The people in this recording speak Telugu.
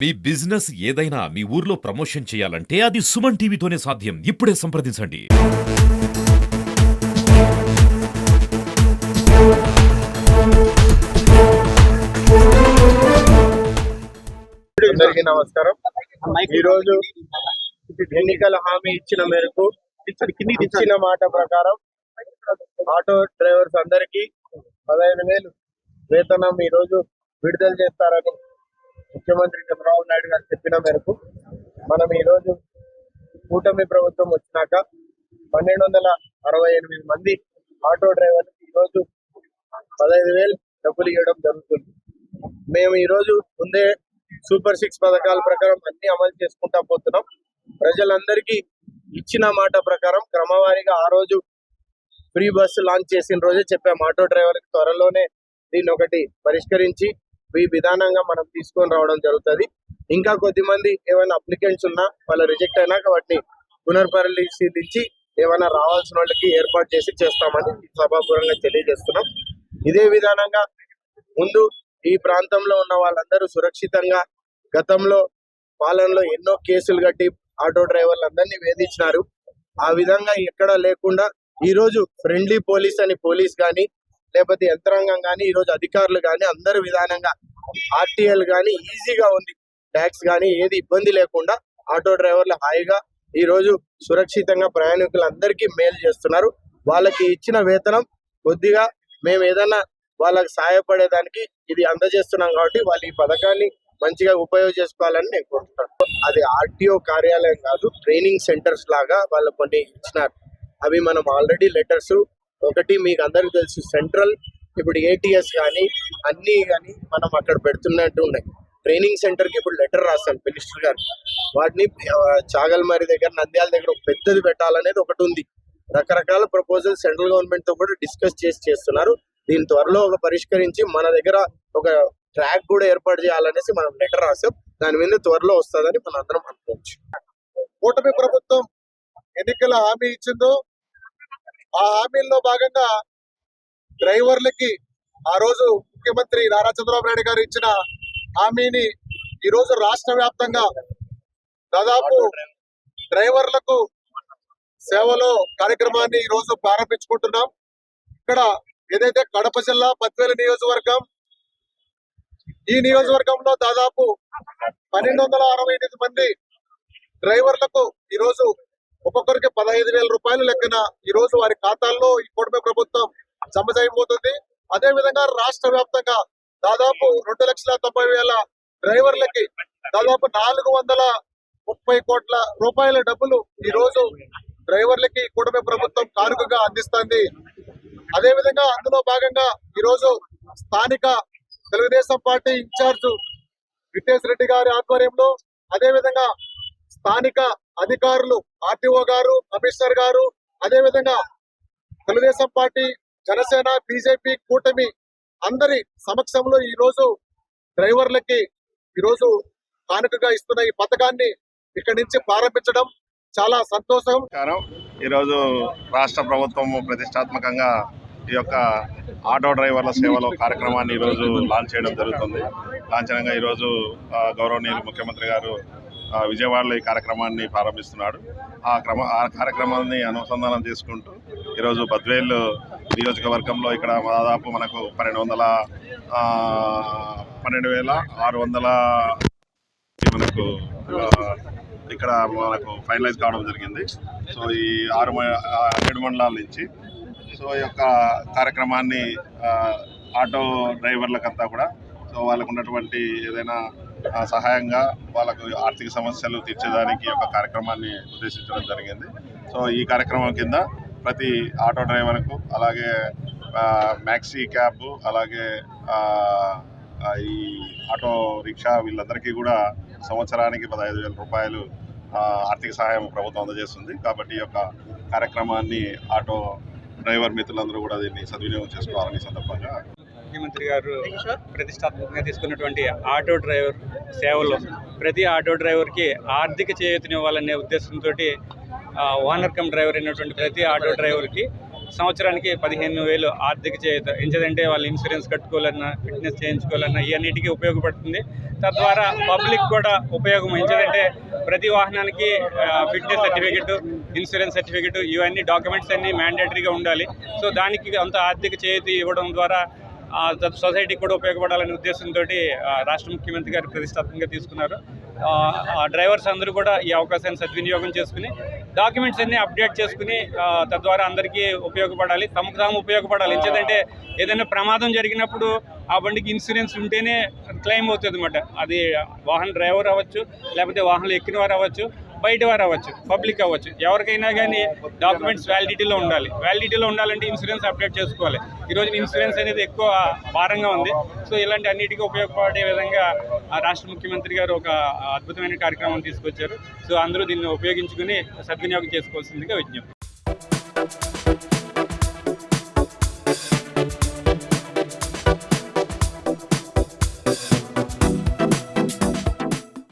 మీ బిజినెస్ ఏదైనా మీ ఊర్లో ప్రమోషన్ చేయాలంటే అది సుమన్ టీవీతోనే సాధ్యం. ఇప్పుడే సంప్రదించండి. అందరికీ నమస్కారం. ఈ రోజు ఎన్నికల హామీ ఇచ్చిన మేరకు ఇచ్చిన మాట ప్రకారం ఆటో డ్రైవర్స్ అందరికీ 15,000 వేతనం ఈ రోజు విడుదల చేస్తారని ముఖ్యమంత్రి చంద్రబాబు నాయుడు గారు చెప్పిన మేరకు మనం ఈ రోజు కూటమి ప్రభుత్వం వచ్చినాక 1,268 మంది ఆటో డ్రైవర్లు ఈ రోజు 15,000 డబ్బులు ఇవ్వడం జరుగుతుంది. మేము ఈ రోజు ముందే సూపర్ 6 పథకాల ప్రకారం అన్ని అమలు చేసుకుంటా పోతున్నాం. ప్రజలందరికీ ఇచ్చిన మాట ప్రకారం క్రమవారీగా ఆ రోజు ఫ్రీ బస్సు లాంచ్ చేసిన రోజే చెప్పాం ఆటో డ్రైవర్కి త్వరలోనే దీన్ని ఒకటి పరిష్కరించి ఈ విధానంగా మనం తీసుకొని రావడం జరుగుతుంది. ఇంకా కొద్దిమంది ఏమైనా అప్లికెంట్స్ ఉన్నా వాళ్ళు రిజెక్ట్ అయినాక వాటిని పునర్పరిశీలించి ఏమైనా రావాల్సిన వాళ్ళకి ఏర్పాటు చేసి చేస్తామని సభాపూర్వంగా తెలియజేస్తున్నాం. ఇదే విధానంగా ముందు ఈ ప్రాంతంలో ఉన్న వాళ్ళందరూ సురక్షితంగా గతంలో పాలనలో ఎన్నో కేసులు కట్టి ఆటో డ్రైవర్లు అందరినీ వేధించినారు. ఆ విధంగా ఎక్కడా లేకుండా ఈ రోజు ఫ్రెండ్లీ పోలీస్ అని పోలీస్ కానీ లేకపోతే యంత్రాంగం కానీ ఈ రోజు అధికారులు కానీ అందరు విధానంగా ఆర్టీఎల్ కానీ ఈజీగా ఉంది. ట్యాక్స్ కానీ ఏది ఇబ్బంది లేకుండా ఆటో డ్రైవర్లు హాయిగా ఈ రోజు సురక్షితంగా ప్రయాణికులందరికీ మేలు చేస్తున్నారు. వాళ్ళకి ఇచ్చిన వేతనం కొద్దిగా మేము ఏదన్నా వాళ్ళకి సహాయపడేదానికి ఇది అందజేస్తున్నాం కాబట్టి వాళ్ళు ఈ పథకాన్ని మంచిగా ఉపయోగం చేసుకోవాలని నేను కోరుతున్నాను. అది ఆర్టీఓ కార్యాలయం కాదు, ట్రైనింగ్ సెంటర్స్ లాగా వాళ్ళు కొన్ని ఇచ్చినారు. అవి మనం ఆల్రెడీ లెటర్స్ ఒకటి మీకు అందరికి తెలుసు, సెంట్రల్ ఇప్పుడు ఏటీఎస్ కానీ అన్నీ కానీ మనం అక్కడ పెడుతున్నట్టు ఉన్నాయి. ట్రైనింగ్ సెంటర్కి ఇప్పుడు లెటర్ రాశాను మినిస్టర్ గారు. వాటిని చాగల్మారి దగ్గర నంద్యాల దగ్గర ఒక పెద్దది పెట్టాలనేది ఒకటి ఉంది. రకరకాల ప్రపోజల్ సెంట్రల్ గవర్నమెంట్ తో కూడా డిస్కస్ చేస్తున్నారు. దీని త్వరలో ఒక పరిష్కరించి మన దగ్గర ఒక ట్రాక్ కూడా ఏర్పాటు చేయాలనేసి మనం లెటర్ రాసాం. దాని మీద త్వరలో వస్తుందని మనం అందరం అనుకోవచ్చు. కూటమి ప్రభుత్వం ఎన్నికల హామీ ఇచ్చిందో ఆ హామీల్లో భాగంగా డ్రైవర్లకి ఆ రోజు ముఖ్యమంత్రి నారా చంద్రబాబు నాయుడు గారు ఇచ్చిన హామీని ఈ రోజు రాష్ట్ర వ్యాప్తంగా దాదాపు డ్రైవర్లకు సేవలో కార్యక్రమాన్ని ఈ రోజు ప్రారంభించుకుంటున్నాం. ఇక్కడ ఏదైతే కడప జిల్లా బద్వేలు నియోజకవర్గం, ఈ నియోజకవర్గంలో దాదాపు 1,268 మంది డ్రైవర్లకు ఈ రోజు ఒక్కొక్కరికి 15,000 రూపాయలు లెక్కన ఈ రోజు వారి ఖాతాల్లో ఈ కూటమి ప్రభుత్వం జమ చేయబోతుంది. అదే విధంగా రాష్ట్ర వ్యాప్తంగా దాదాపు 2,90,000 డ్రైవర్లకి దాదాపు 430 కోట్ల రూపాయల డబ్బులు ఈ రోజు డ్రైవర్లకి కూటమి ప్రభుత్వం కానుకగా అందిస్తుంది. అదే విధంగా అందులో భాగంగా ఈ రోజు స్థానిక తెలుగుదేశం పార్టీ ఇన్ఛార్జ్ విటేష్ రెడ్డి గారి ఆధ్వర్యంలో, అదే విధంగా స్థానిక అధికారులు ఆర్టీఓ గారు, కమిషనర్ గారు, అదే విధంగా తెలుగుదేశం పార్టీ, జనసేన, బీజేపీ కూటమి అందరి సమక్షంలో ఈ రోజు డ్రైవర్లకి ఈ రోజు కానుకగా ఇస్తున్న ఈ పథకాన్ని ఇక్కడి నుంచి ప్రారంభించడం చాలా సంతోషం. ఈరోజు రాష్ట్ర ప్రభుత్వం ప్రతిష్టాత్మకంగా ఈ యొక్క ఆటో డ్రైవర్ల సేవలో కార్యక్రమాన్ని ఈరోజు లాంచ్ చేయడం జరుగుతుంది. లాంఛనంగా ఈరోజు గౌరవనీయులు ముఖ్యమంత్రి గారు విజయవాడలో ఈ కార్యక్రమాన్ని ప్రారంభిస్తున్నాడు. ఆ కార్యక్రమాన్ని అనుసంధానం చేసుకుంటూ ఈరోజు బద్వేలు నియోజకవర్గంలో ఇక్కడ దాదాపు మనకు 12,600 మనకు ఇక్కడ మనకు ఫైనలైజ్ కావడం జరిగింది. సో ఈ 7 మండలాల నుంచి ఈ యొక్క కార్యక్రమాన్ని ఆటో డ్రైవర్లకంతా కూడా వాళ్ళకు ఉన్నటువంటి ఏదైనా సహాయంగా వాళ్ళకు ఆర్థిక సమస్యలు తీర్చేదానికి ఒక కార్యక్రమాన్ని ఉద్దేశించడం జరిగింది. ఈ కార్యక్రమం కింద ప్రతి ఆటో డ్రైవర్కు, అలాగే మ్యాక్సీ క్యాబ్, అలాగే ఈ ఆటో రిక్షా వీళ్ళందరికీ కూడా సంవత్సరానికి 15,000 రూపాయలు ఆర్థిక సహాయం ప్రభుత్వం అందజేస్తుంది. కాబట్టి ఈ యొక్క కార్యక్రమాన్ని ఆటో డ్రైవర్ మిత్రులందరూ కూడా దీన్ని సద్వినియోగం చేసుకోవాలని సందర్భంగా ముఖ్యమంత్రి గారు ప్రతిష్టాత్మకంగా తీసుకున్నటువంటి ఆటో డ్రైవర్ సేవలో ప్రతి ఆటో డ్రైవర్కి ఆర్థిక చేయూతనివ్వాలనే ఉద్దేశంతో ఓనర్ కమ్ డ్రైవర్ అయినటువంటి ప్రతి ఆటో డ్రైవర్కి సంవత్సరానికి 15,000 ఆర్థిక చేయూత. ఎందుకంటే వాళ్ళు ఇన్సూరెన్స్ కట్టుకోవాలన్నా, ఫిట్నెస్ చేయించుకోవాలన్నా ఇవన్నిటికీ ఉపయోగపడుతుంది. తద్వారా పబ్లిక్ కూడా ఉపయోగం. ఎందుకంటే ప్రతి వాహనానికి ఫిట్నెస్ సర్టిఫికెట్, ఇన్సూరెన్స్ సర్టిఫికెట్ ఇవన్నీ డాక్యుమెంట్స్ అన్నీ మ్యాండేటరీగా ఉండాలి. సో దానికి అంత ఆర్థిక చేయూత ఇవ్వడం ద్వారా సొసైటీకి కూడా ఉపయోగపడాలనే ఉద్దేశంతో రాష్ట్ర ముఖ్యమంత్రి గారు ప్రతిష్టాత్మకంగా తీసుకున్నారు. డ్రైవర్స్ అందరూ కూడా ఈ అవకాశాన్ని సద్వినియోగం చేసుకుని డాక్యుమెంట్స్ అన్నీ అప్డేట్ చేసుకుని తద్వారా అందరికీ ఉపయోగపడాలి, తమకు తాము ఉపయోగపడాలి. ఎందుకంటే ఏదైనా ప్రమాదం జరిగినప్పుడు ఆ బండికి ఇన్సూరెన్స్ ఉంటేనే క్లెయిమ్ అవుతుంది అన్నమాట. అది వాహన డ్రైవర్ అవ్వచ్చు, లేకపోతే వాహనంలో ఎక్కిన వారు అవ్వచ్చు, బయట వారు అవ్వచ్చు, పబ్లిక్ అవ్వచ్చు, ఎవరికైనా కానీ డాక్యుమెంట్స్ వ్యాలిడిటీలో ఉండాలి. వ్యాలిడిటీలో ఉండాలంటే ఇన్సూరెన్స్ అప్డేట్ చేసుకోవాలి. ఈరోజు ఇన్సూరెన్స్ అనేది ఎక్కువ భారంగా ఉంది. సో ఇలాంటి అన్నిటికీ ఉపయోగపడే విధంగా రాష్ట్ర ముఖ్యమంత్రి గారు ఒక అద్భుతమైన కార్యక్రమం తీసుకొచ్చారు. సో అందరూ దీన్ని ఉపయోగించుకుని సద్వినియోగం చేసుకోవాల్సిందిగా విజ్ఞప్తి.